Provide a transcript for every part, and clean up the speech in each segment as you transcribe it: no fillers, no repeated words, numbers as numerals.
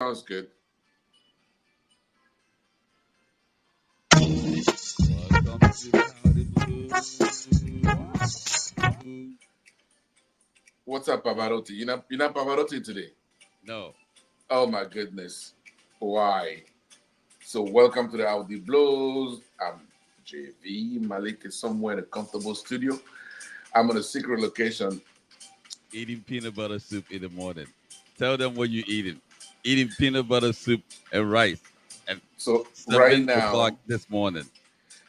Sounds good. Welcome to Howdy Blue. What's up, Pavarotti? You're not Pavarotti today. No, Oh my goodness. Why? So welcome to the Audi Blows. I'm JV. Malik is somewhere in a comfortable studio. I'm on a secret location. eating peanut butter soup in the morning. Tell them what you're eating. Eating peanut butter soup and rice at So right 7 o'clock now this morning.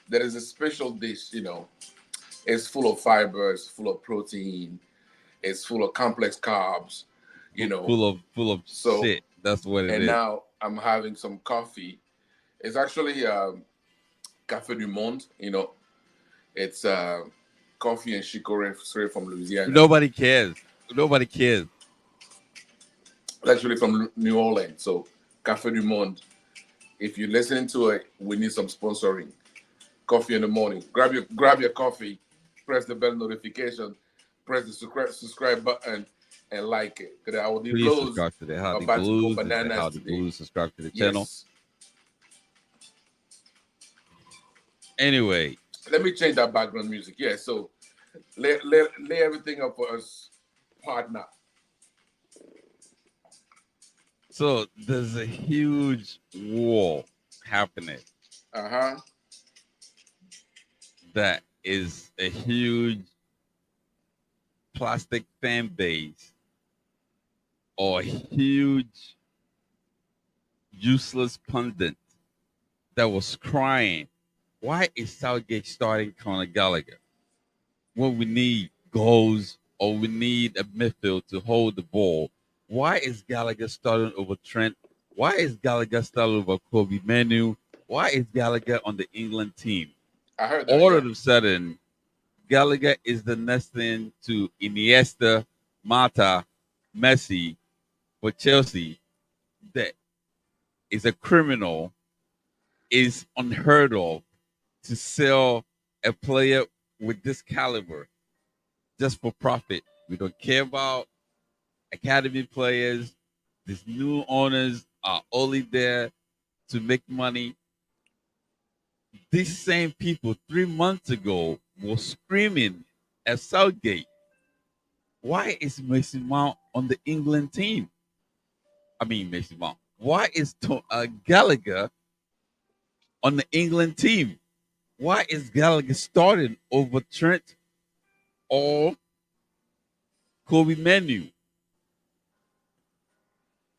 there is a special dish. It's full of fiber. It's full of protein. It's full of complex carbs. You know. Full of So shit. That's what it and is. now I'm having some coffee. It's actually Café du Monde. It's coffee and chicorée straight from Louisiana. Nobody cares. Nobody cares. It's actually from New Orleans. So Café du Monde. If you're listening to it, we need some sponsoring. Coffee in the morning. Grab your coffee, press the bell notification, press the subscribe button, and like it. Because our Please blows subscribe to the are Howdy about to go Blues. It's the bananas Howdy today. Blues. Subscribe to the channel. Yes. Anyway, Let me change that background music. Yeah. So lay everything up for us, partner. so there's a huge war happening Uh huh. that is a huge plastic fan base or a huge useless pundit that was crying, why is Southgate starting Conor Gallagher? When we need goals or we need a midfield to hold the ball, why is Gallagher starting over Trent? Why is Gallagher starting over Kobe Manu? Why is Gallagher on the England team? I heard that. All Yeah. of a sudden, Gallagher is the next thing to Iniesta, Mata, Messi for Chelsea. That is a criminal, is unheard of to sell a player with this caliber just for profit. We don't care about academy players. These new owners are only there to make money. These same people 3 months ago were screaming at Southgate, why is Mason Mount on the England team? I mean, Mason Mount. Why is Gallagher on the England team? Why is Gallagher starting over Trent or Kobe Manu?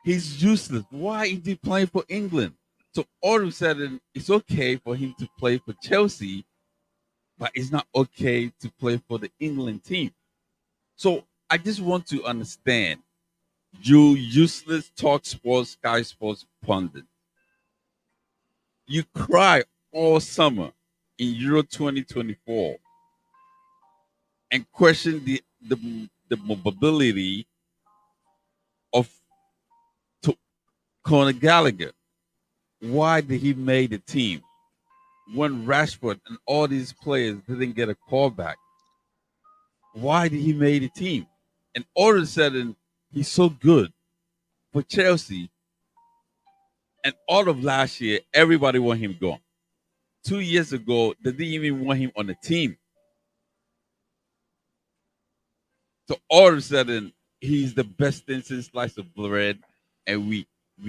He's useless. Why is he playing for England? So all of a sudden, it's okay for him to play for Chelsea, but it's not okay to play for the England team. So I just want to understand, you useless talk sports, Sky Sports pundit. You cry all summer in Euro 2024 and question the mobility of Conor Gallagher. Why did he make the team when Rashford and all these players didn't get a call back? Why did he make the team? And all of a sudden, he's so good for Chelsea. And all of last year, everybody want him gone. 2 years ago, they didn't even want him on the team. So all of a sudden, he's the best thing since sliced of bread, and we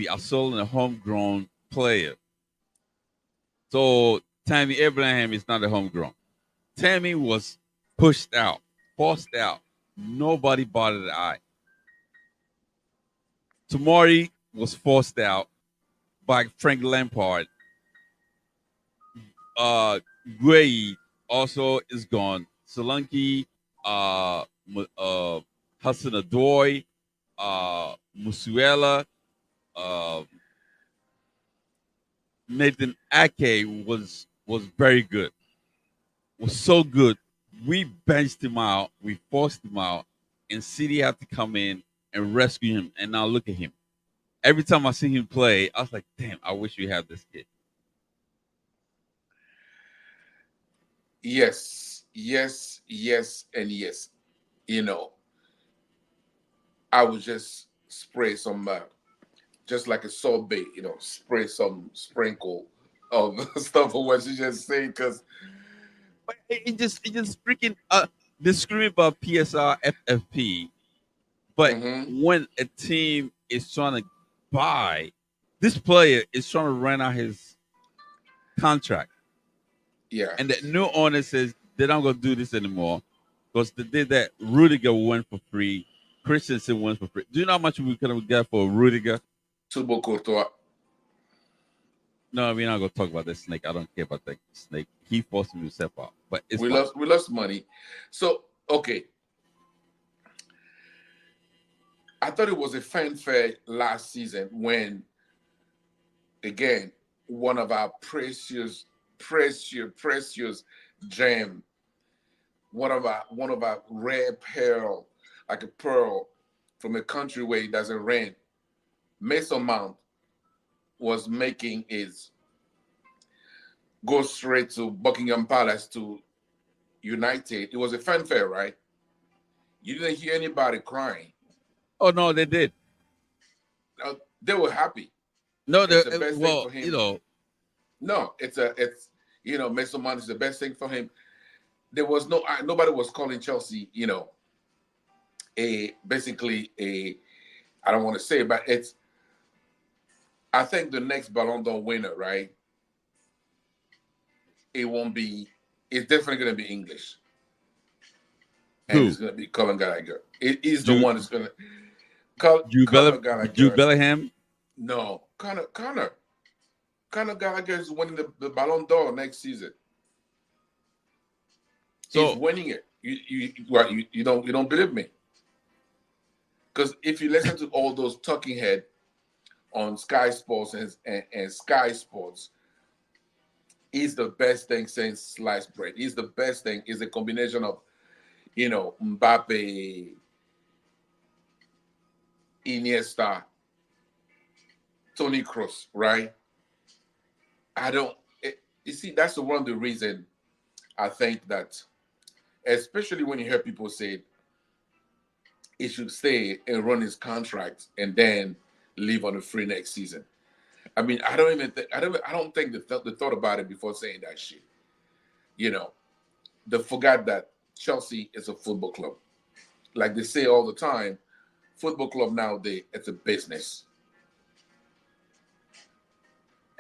are selling a homegrown player. So Tammy Abraham is not a homegrown. Tammy was pushed out, forced out. Nobody batted an eye. Tamari was forced out by Frank Lampard. Uh, Gray also is gone. Solanke, Hassan Adoy, Musuela, uh, Nathan Ake was very good. Was so good. We benched him out. We forced him out, and City had to come in and rescue him. And now look at him. Every time I see him play, I was like, "Damn, I wish we had this kid." Yes. Yes. Yes. And yes. You know, I would just spray some just like a sorbet, spray some sprinkle of stuff of what you just say, because But it just freaking they're screaming about PSR FFP, but hmm when a team is trying to buy this player is trying to run out his contract, yeah, and the new owner says they're not gonna do this anymore because they did that. Rudiger went for free. Christensen went for free. Do you know how much we could have got for Rudiger? Thibaut Courtois. No, we're not gonna talk about that snake. I don't care about that snake. He forced me to step out, but it's We fine. lost money. So okay, I thought it was a fanfare last season when, again, one of our precious gem, one of our rare pearl, like a pearl from a country where it doesn't rain. Mason Mount was making his go straight to Buckingham Palace to United. It was a fanfare, right? You didn't hear anybody crying. Oh no, they did. They were happy. No, It's the best thing well, for him. No, it's Mason Mount is the best thing for him. There was nobody was calling Chelsea, a basically a I don't want to say it, but I think the next Ballon d'Or winner, right? It won't be. It's definitely going to be English, and who? it's going to be Colin Gallagher. It is the Jude, one that's going to call Conor Jude Gallagher. Bellingham. No, Conor Gallagher is winning the Ballon d'Or next season. He's So winning it. You don't believe me? Because if you listen to all those talking head on Sky Sports and Sky Sports, he's the best thing since sliced bread. He's the best thing. Is a combination of Mbappe, Iniesta, Tony Kroos, right? I don't. You see, that's one of the reason I think that, especially when you hear people say he should stay and run his contract and then leave on a free next season. I mean, I don't even think I don't think they thought about it before saying that shit. You know, they forgot that Chelsea is a football club. Like they say all the time, football club nowadays it's a business.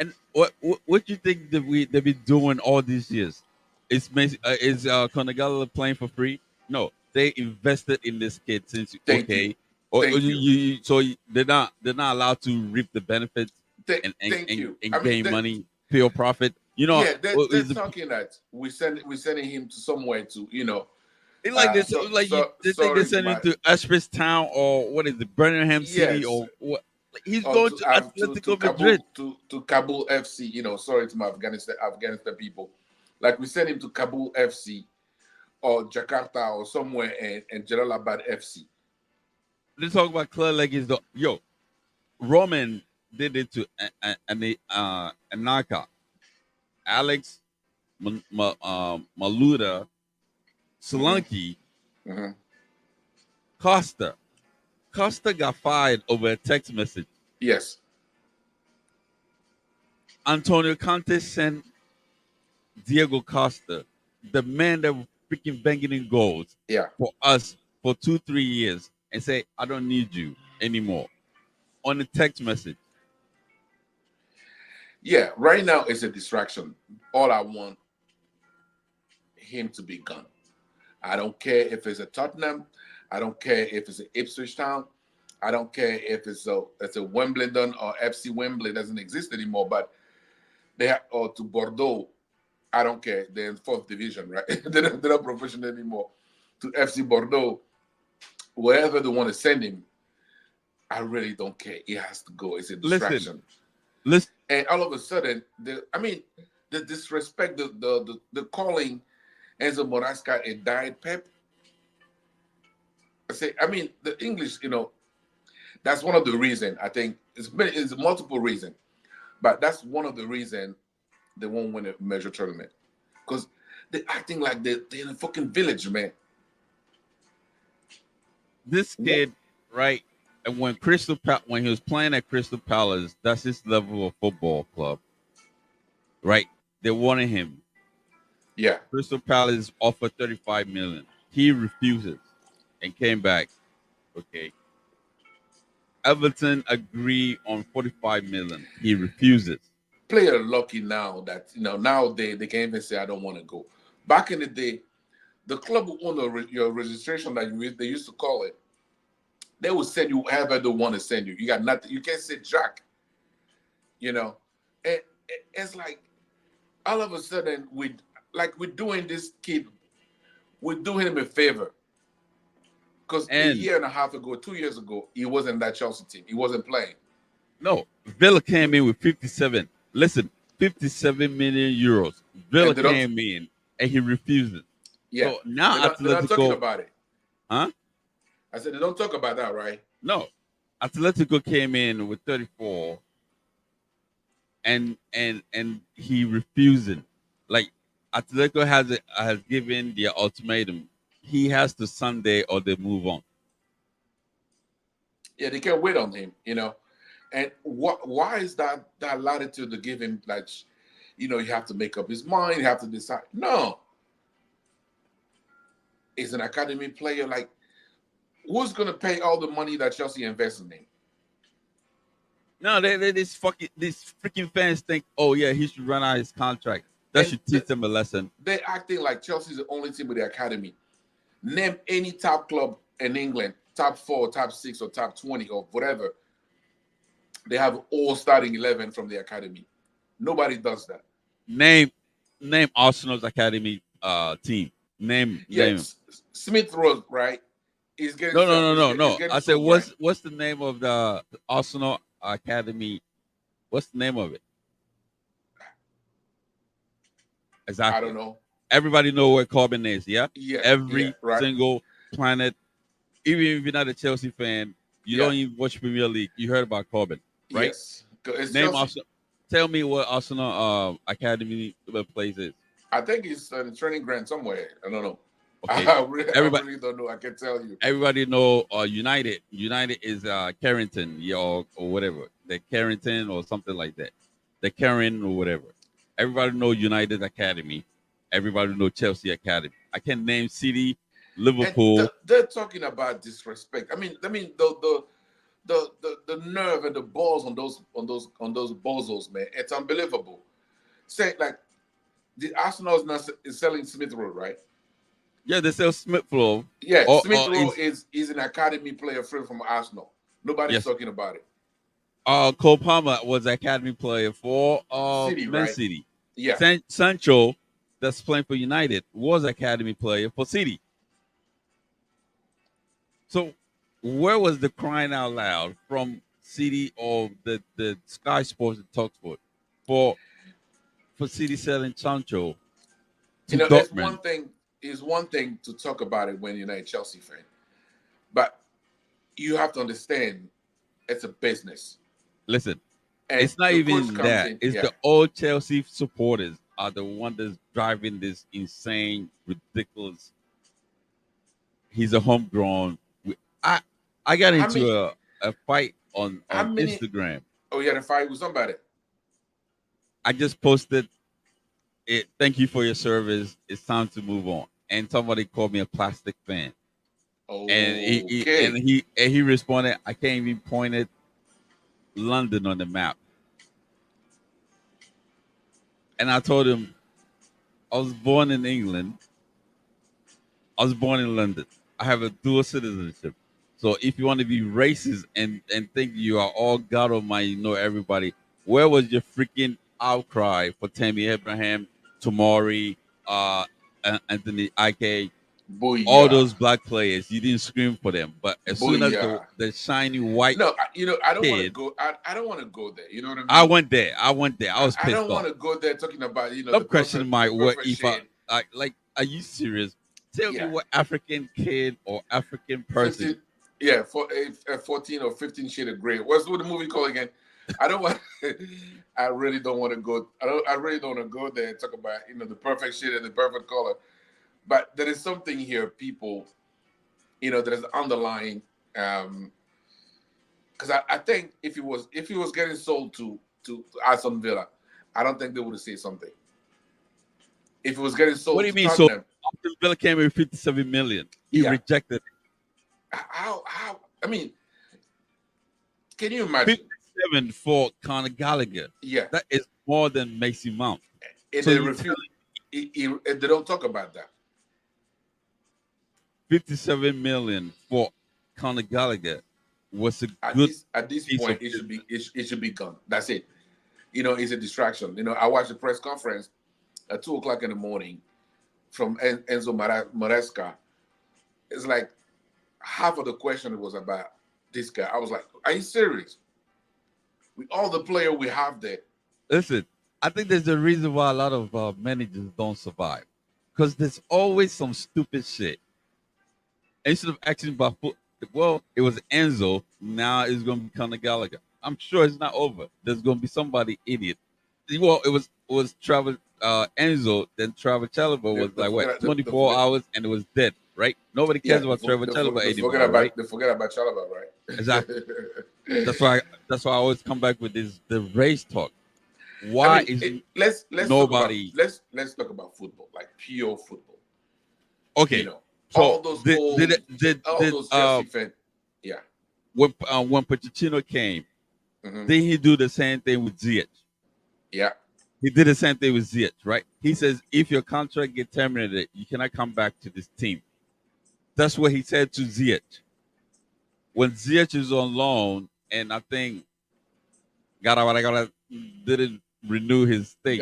and what you think that they've been doing all these years? Is Conor Gallagher playing for free? No, they invested in this kid since Thank you, or thank you, they're not allowed to reap the benefits thank you. and I mean, gain money, pure profit. yeah, they're talking that we're sending him to somewhere to It's like this, they think they're sorry to sending my him to Ashford Town or what is it, Birmingham City yes or what? He's or going to to to Atletico Kabul Madrid. to Kabul FC. Sorry to my Afghanistan people. Like we send him to Kabul FC or Jakarta or somewhere and Jalalabad FC. Let's talk about club legends. Though. Yo, Roman did it to Anaka, Alex Maluda, hmm Solanke, hmm Costa. Costa got fired over a text message. Yes. Antonio Conte sent Diego Costa, the man that was freaking banging in goals Yeah. for us for 2-3 years, and say, I don't need you anymore on a text message. Yeah. Right now it's a distraction. All I want him to be gone. I don't care if it's a Tottenham. I don't care if it's an Ipswich Town. I don't care if it's a Wimbledon or FC Wembley doesn't exist anymore. But or to Bordeaux. I don't care. They're in fourth division, right? they're not professional anymore. To FC Bordeaux, wherever they want to send him, I really don't care. He has to go. It's a Listen, distraction. listen. And all of a sudden, the disrespect, the calling Enzo Morasca a died Pep. The English, that's one of the reason. I think it's multiple reason, but that's one of the reason they won't win a major tournament because they're acting like they're in a fucking village, man. This kid, right? And when he was playing at Crystal Palace, that's his level of football club, right? They wanted him. Yeah, Crystal Palace offered 35 million. He refuses and came back. Okay. Everton agree on 45 million. He refuses. player lucky now that now they can even say I don't want to go. Back in the day, the club who owned your registration that they used to call it, they will send you wherever they want to send you. You got nothing. You can't say Jack. You know, and it's like all of a sudden we're doing this kid, we're doing him a favor because a And year and a half ago, 2 years ago, he wasn't that Chelsea team. He wasn't playing. no, Villa came in with 57. Listen, 57 million euros. Villa And they don't. came in and he refuses. Yeah, So now they're not talking Atletico, about it. huh? I said they don't talk about that, right? No, Atletico came in with 34 and he refusing. Like Atletico has given the ultimatum. He has to Sunday or they move on. Yeah, they can't wait on him. And what? Why is that latitude to give him like, you have to make up his mind. You have to decide. No, he's an academy player. Like, who's gonna pay all the money that Chelsea invests in him? No, these freaking fans think, oh yeah, he should run out his contract. That And should teach them a lesson. they're acting like Chelsea's the only team with the academy. Name any top club in England, top four, top six, or top 20, or whatever. They have all starting 11 from the academy. Nobody does that. Name name Arsenal's academy team. Name 'em. Yes, Smith Rowe, right? He's getting No, no, so no, he's, no, get- he's no. getting I said, so grand. what's the name of the Arsenal Academy? What's the name of it I exactly? don't know. Everybody know where Corbin is. Yeah, Yeah, yeah, every right. single planet. Even if you're not a Chelsea fan, you Yeah, don't even watch Premier League. You heard about Corbin, right? yes. It's Name Chelsea. Arsenal. Tell me what Arsenal Academy place is. I think he's in the training ground somewhere. I don't know. Okay, I everybody really don't know. I can tell you. everybody know United. United is Carrington, yeah, or whatever. The Carrington or something like that. The Karen or whatever. Everybody know United Academy. Everybody know Chelsea Academy. I can name City, And Liverpool. they're talking about disrespect. I mean the nerve and the balls on those bozos, man. It's unbelievable. Say like the Arsenal is selling Smith Rowe, right? Yeah, they sell Smith Flow. Yeah, Smith Or Rowe is is an academy player free from Arsenal. Nobody's yes. talking about it. Cole Palmer was Academy player for City, Man right? City. Yeah. Sancho, that's playing for United, was Academy player for City. So where was the crying out loud from City or the Sky Sports and Talksport for for City selling Sancho to It's Dortmund? one thing to talk about it when you're not a Chelsea fan, but you have to understand it's a business. Listen, And it's not the coach even comes that. in, It's yeah. the old Chelsea supporters are the one that's driving this insane, ridiculous. He's a homegrown. I I got How into many a fight how on many Instagram. oh you had a fight with somebody? I just posted it. Thank you for your service. It's time to move on. And somebody called me a plastic fan, and Okay. he responded. I can't even point it London on the map. And I told him I was born in England. I was born in London. I have a dual citizenship. So if you want to be racist and think you are all God Almighty, you know everybody, where was your freaking outcry for Tammy Abraham, Tomori, Anthony Ike, all Booyah. those black players? You didn't scream for them, but as soon as Booyah. the shiny white No, I don't want to kid, go. I don't want to go there. You know what I I mean? went there. I went there. I was I pissed don't want off. to go there talking about Don't question my the what perfect if shade. I like. Are you serious? Tell me Yeah, what African kid or African person. 15. Yeah, 14 or 15 shade of gray. What the movie called again? I don't want. I really don't want to go. I really don't want to go there and talk about the perfect shade and the perfect color. But there is something here, people. That is underlying. Um, because I think if he was getting sold to Aston Villa, I don't think they would have said something. If he was getting What do sold you to mean? So Tottenham, Austin Villa came with 57 million. He yeah. rejected it. How? I mean, can you imagine? 57 for Conor Gallagher. Yeah, That is more than Mason Mount. and So they you refuse. telling They don't talk about that. 57 million for Conor Gallagher was a good At this piece of point, business. it should be gone. That's it. It's a distraction. I watched the press conference at 2 o'clock in the morning from Enzo Maresca. It's like half of the question was about this guy. I was like, "Are you serious? With all the player we have there, Listen, I think there's a reason why a lot of managers don't survive. Because there's always some stupid shit. Instead of asking about well, it was Enzo. Now it's going to be Conor Gallagher. I'm sure it's not over. There's going to be somebody idiot. Well, it was Travel Enzo. Then Travel Chalobah was they like what forget 24 hours and it was dead. Right? Nobody yeah, cares about Travel Chalobah they forget anymore. Right? about Chalaba, right? Exactly. That's why. That's why I always come back with this the race talk. I Why mean, is let's nobody talk about football, like pure football. You okay? know, So all did those Chelsea fans. Yeah. when Pochettino came, Hmm. did he do the same thing with Ziyech? Yeah. He did the same thing with Ziyech, right? He says if your contract get terminated, you cannot come back to this team. That's what he said to Ziyech when Ziyech is on loan, and I think Garavagara didn't renew his thing.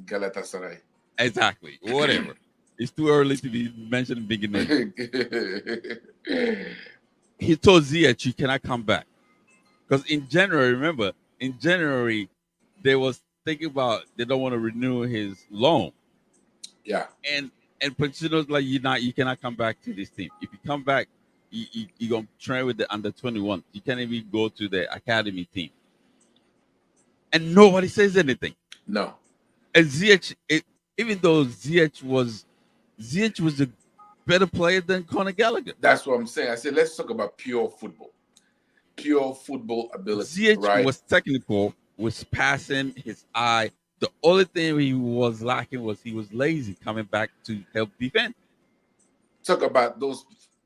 Galatasaray. Exactly, whatever. It's too early to be mentioning big names. He told Ziyech you cannot come back because in January, remember, in January they was thinking about they don't want to renew his loan, Yeah. and Pochettino's like you cannot come back to this team. If you come back, you gonna train with the under 21. You can't even go to the academy team, and nobody says anything. No. And Ziyech, even though Ziyech was a better player than Conor Gallagher. That's what I'm saying. I said let's talk about pure football ability, Ziyech right? was technical, was passing his eye. The only thing he was lacking was he was lazy coming back to help defend. Talk about those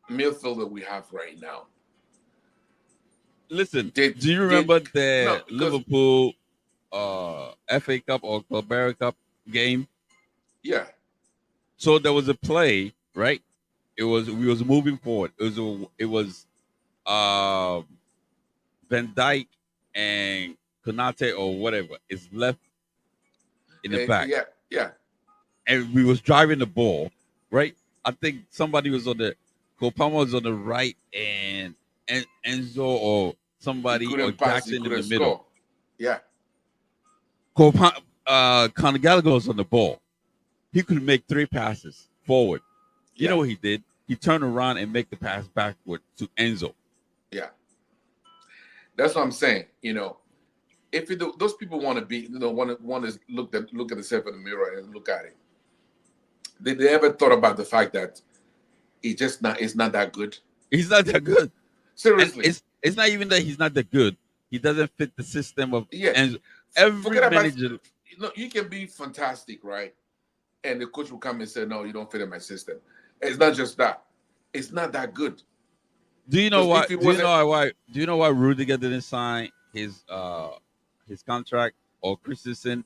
midfielder we have right now. Listen, Did do you did remember no the because Liverpool FA Cup or Club Cup game? yeah, So there was a play, right? It was we was moving forward. It was um Van Dyke and Konate or whatever is left in the back, yeah, yeah. and we was driving the ball, right? I think somebody was on the Kopama was on the right, and Enzo or He somebody or couldn't pass. He Jackson in couldn't the middle. score. Yeah, Conor Gallagher was on the ball. He could make 3 passes forward. You yeah, know what he did? He turned around and make the pass backward to Enzo. yeah. That's what I'm saying. If those people want to be, want to look at themselves in the mirror and look at it. Did they ever thought about the fact that it's not that good? He's not that good. And Seriously, it's not even that he's not that good. He doesn't fit the system of yeah. and every Forget about. manager. You can be fantastic, right? And the coach will come and say, "No, you don't fit in my system." It's not just that; it's not that good. Do you know Because why? if it Do you wasn't, know why? Do you know why Rudiger didn't sign his contract or Christensen?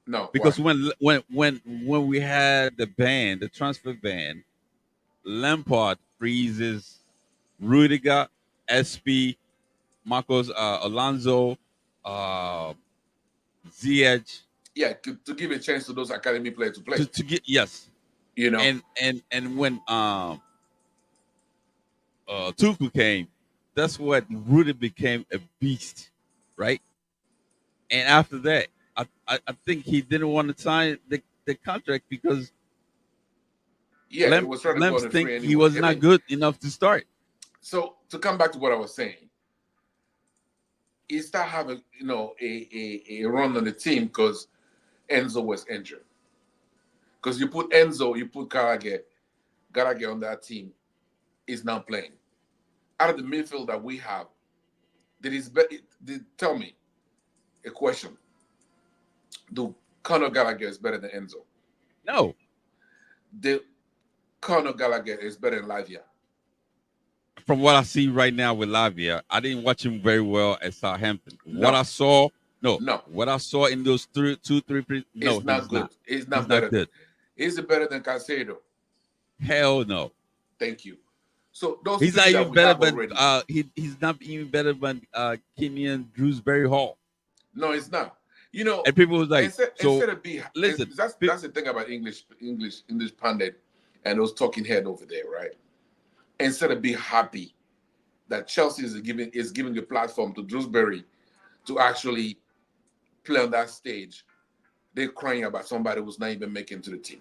no, why? Because when we had the ban, the transfer ban, Lampard freezes Rudiger, SP, Marcos Alonso, uh, Ziyech Yeah, to give a chance to those academy players to play. to get yes, You know, and when Tuchel came, that's what Rudy became a beast, right? And after that, I think he didn't want to sign the contract because yeah, it was trying to go on Lamps the think free he anyway. was not good enough to start. So to come back to what I was saying, he started having a run on the team because Enzo was injured. Because you put Enzo, you put Gallagher on that team, is not playing. out of the midfield that we have, tell me a question. Do Conor Gallagher is better than Enzo? No, The Conor Gallagher is better than Lavia. from what I see right now with Lavia, I didn't watch him very well at Southampton. What No, I saw, no, no, what I saw in those no, it's not he's good. not. It's He's not not better. good. Is it better than Caicedo? Hell no. Thank you. So those He's three not that even we better have than already. he's not even better than Kenyan Drewsbury Hall. No, it's not. You know, And people was like, instead so of being listen, that's the thing about English pundit and those talking head over there, right? Instead of being happy that Chelsea is giving the platform to Drewsbury to actually play on that stage, they're crying about somebody who's not even making to the team.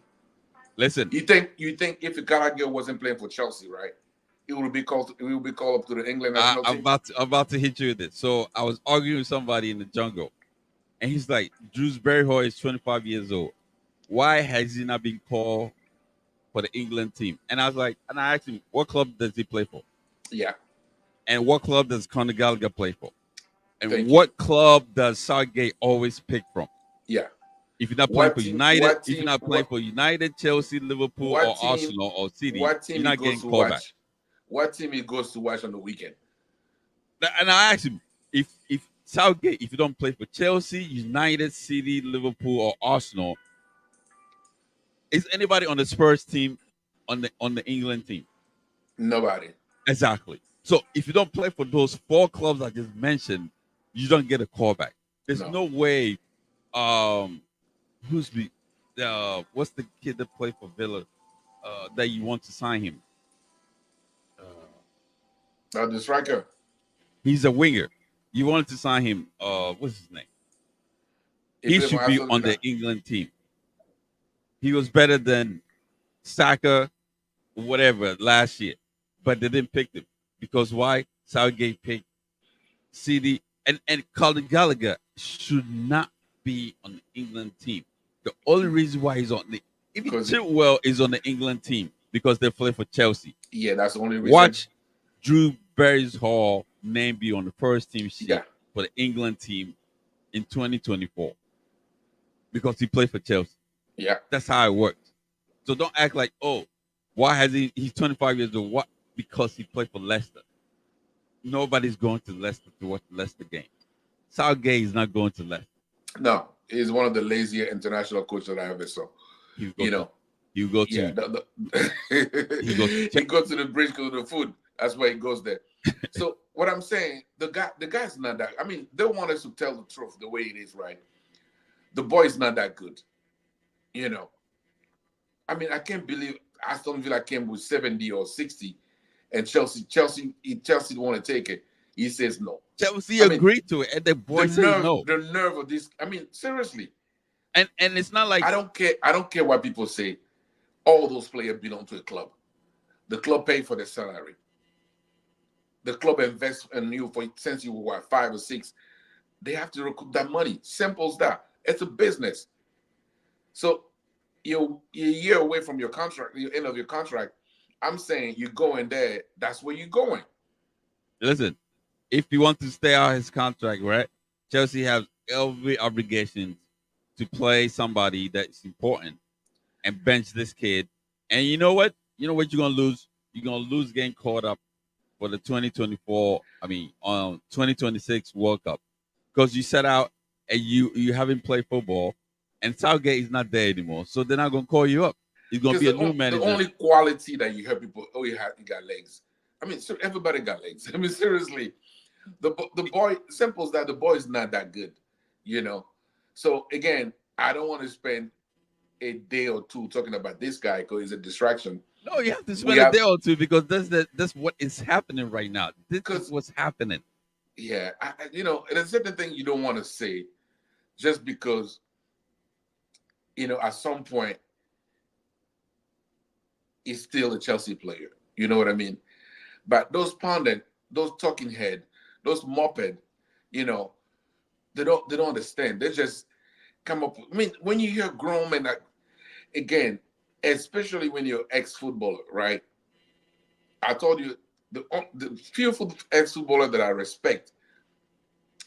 listen, You think if Gallagher wasn't playing for Chelsea, right? It will be called up to the England national team. I'm about to hit you with it. So I was arguing with somebody in the jungle, and he's like, Drewsbury Hall is 25 years old. Why has he not been called for the England team? And I was like, and I asked him, what club does he play for? Yeah, And what club does Conor Gallagher play for? And thank you. what club does Southgate always pick from? Yeah. If you're not playing What for team? United, What if you're team? not playing What for United, Chelsea, Liverpool, what or team? Arsenal or City, What team you're he not goes getting to called back. watch? What team he goes to watch on the weekend? And I asked him, if Southgate, if you don't play for Chelsea, United, City, Liverpool, or Arsenal, is anybody on the Spurs team on the England team? Nobody. Exactly. So if you don't play for those four clubs I just mentioned, you don't get a call back. There's No. no way. Who's the what's the kid that played for Villa that you want to sign him? Uh, The striker. he's a winger. You wanted to sign him. What's his name? He He played for should be Aston on Villa. the England team. He was better than Saka, whatever, last year, but they didn't pick him because why? Southgate picked CD and Conor Gallagher should not be on the England team. The only reason why he's on the even Because Chilwell is on the England team because they play for Chelsea. yeah, that's the only reason. Watch Drew Barry's Hall name be on the first team sheet Yeah. for the England team in 2024 because he played for Chelsea. Yeah. That's how it works. So don't act like, oh, why has he's 25 years old? What? Because he played for Leicester. Nobody's going to Leicester to watch the Leicester game. Southgate is not going to Leicester. No, he's one of the lazier international coaches that I ever saw. You You know. go Yeah. to He goes to the bridge, go to the food. That's why he goes there. So what I'm saying, the guy's not that. I mean, they want us to tell the truth the way it is, right? The boy's not that good. You know. I mean, I can't believe Aston Villa came with 70 or 60, and Chelsea want to take it. He says no. Chelsea I mean, agreed to it, and the boy says no. the nerve of this. I mean, seriously. And it's not like I don't care. I don't care what people say. All those players belong to a club. The club pay for their salary. The club invests in you for since you were 5 or 6. They have to recoup that money. Simple as that. It's a business. So you're a year away from your contract, the end of your contract. I'm saying you're going there. That's where you're going. listen, if you want to stay out his contract, right? Chelsea has every obligation to play somebody that's important and bench this kid. And you know what? You know what you're gonna lose? You're gonna lose getting caught up for the 2024, 2026 World Cup. Because you set out and you haven't played football and Southgate is not there anymore. So they're not gonna call you up. It's gonna Because be a new the manager. only quality that you hear people, oh, he got legs. I mean, so everybody got legs. I mean, seriously, the boy, simple as that. The boy is not that good, you know. So again, I don't want to spend a day or two talking about this guy because he's a distraction. No, you have to We spend a have day or two because that's what is happening right now. This is because what's happening. yeah, there's certain thing you don't want to say just because at some point he's still a Chelsea player. You know what I mean? But those pundit, those talking head, those moped, you know, they don't understand. They just come up. I mean, when you hear grown men, again, especially when you're ex-footballer, right? I told you The few ex-footballer that I respect,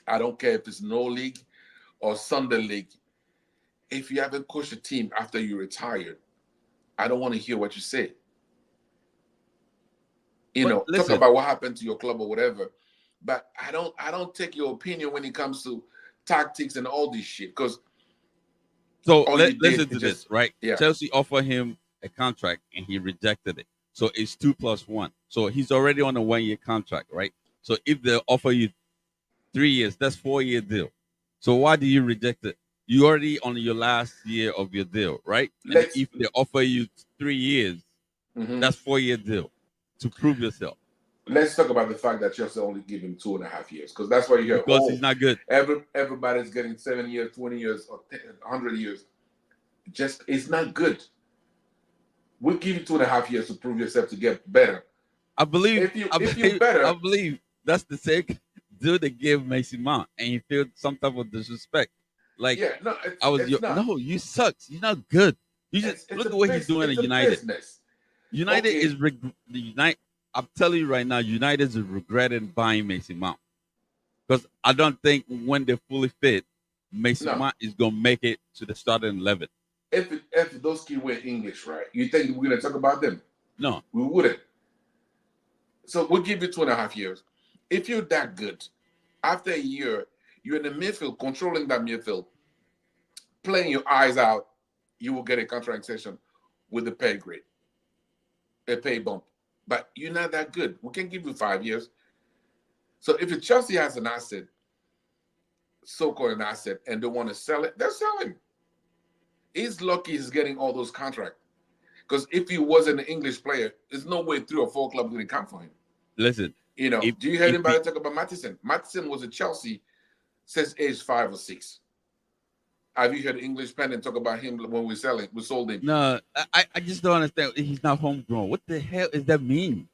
I don't care if it's no league or Sunday league. If you haven't coached a team after you retired, I don't want to hear what you say. But Talk listen, about what happened to your club or whatever. But I don't take your opinion when it comes to tactics and all this shit because so all you did listen is to this, just right? yeah. Chelsea offered him a contract and he rejected it. So it's 2+1. So he's already on a 1 year contract, right? So if they offer you 3 years, that's 4 year deal. So why do you reject it? You already on your last year of your deal, right? And Let's if they offer you 3 years, mhm. that's 4 year deal to prove yourself Let's talk about the fact that Chelsea only give him 2.5 years because that's why you hear because he's not good. everybody's getting 7 years, 20 years, or 100 years. Just it's not good. We'll give you 2.5 years to prove yourself to get better. I believe, If you I if you believe, I better, believe that's the same deal they gave Mason Mount, and he felt some type of disrespect. Like yeah, no, I was, it's not. no, you suck. You're not good. You just It's look at what he's doing it's at a United. business. United Okay, is the United. I'm telling you right now, United is regretting buying Mason Mount because I don't think when they're fully fit, Mason no. Mount is gonna make it to the starting 11. If those kids were English, right? You think we're gonna talk about them? No, We wouldn't. So we'll give you 2.5 years. If you're that good, after a year, you're in the midfield, controlling that midfield, playing your eyes out, you will get a contract extension with the pay grade, a pay bump. But you're not that good. We can give you 5 years. So if Chelsea has an asset, so-called an asset, and they want to sell it, they're selling. He's lucky he's getting all those contracts. Because if he wasn't an English player, there's no way 3 or 4 clubs going to come for him. listen. Do you hear If anybody talk about Matheson? Matheson was at Chelsea since age 5 or 6. Have you heard English pundit talk about him when we sold him? No, I just don't understand. He's not homegrown. What the hell does that mean?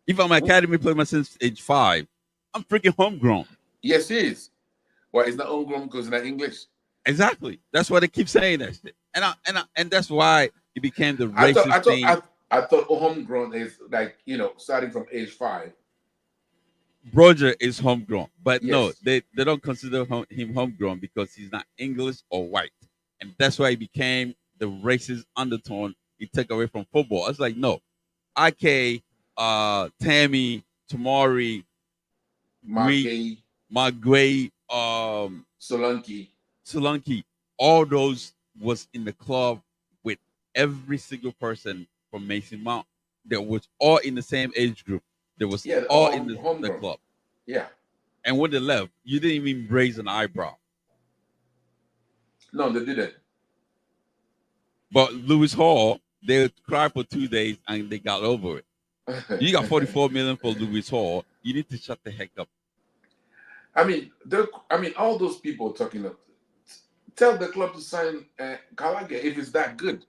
If I'm an academy player since age 5, I'm freaking homegrown. Yes, he is. Well, he's not homegrown because he's not English. Exactly. That's why they keep saying that shit. And that's why it became the I thought I racist thought thing. I thought homegrown is like starting from age 5. Roger is homegrown, but no, Yes. they don't consider him homegrown because he's not English or white, and that's why he became the racist undertone he took away from football. It's like no, IK, Tammy, Tamari, Greek, Margay, Magway, Solanke. Solanke, all those was in the club with every single person from Mason Mount. That was all in the same age group. There was Yeah, all in the homegrown. club. Yeah. And when they left, you didn't even raise an eyebrow. No, they didn't. But Lewis Hall, they cried for 2 days and they got over it. You got 44 million for Lewis Hall. You need to shut the heck up. All those people talking of. Tell the club to sign Gallagher if it's that good.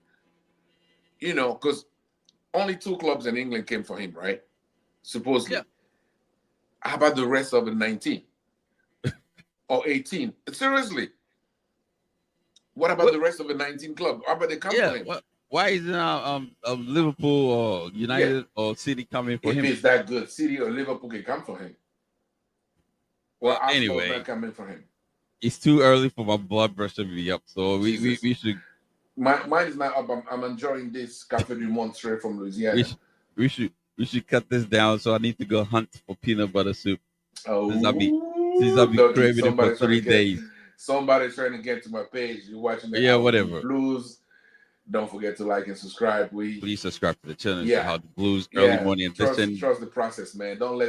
Because only 2 clubs in England came for him, right? Yeah. Supposedly. How about the rest of the 19 or 18? Seriously. What about What? the rest of the 19 club? How about they come for Yeah. him? What? Why is now Liverpool or Yeah. United or City coming for If him? it's that good, City or Liverpool can come for him. Or Well, Arsenal is not anyway, coming for him. it's too early for my blood pressure to be up. So Jesus. we should Mine is not up. I'm enjoying this Cafe du Monde straight from we Louisiana. should we should we should cut this down. So I need to go hunt for peanut butter soup since I'll be Dougie, craving it for 3 days. somebody's trying to get to my page. You're watching the Yeah, How the whatever. Blues. Don't forget to like and subscribe. Please subscribe to the channel. It's the Yeah, How the Blues early yeah. morning edition. Trust the process, man. Don't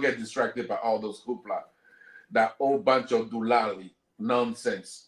get distracted by all those hoopla, that whole bunch of doolally nonsense.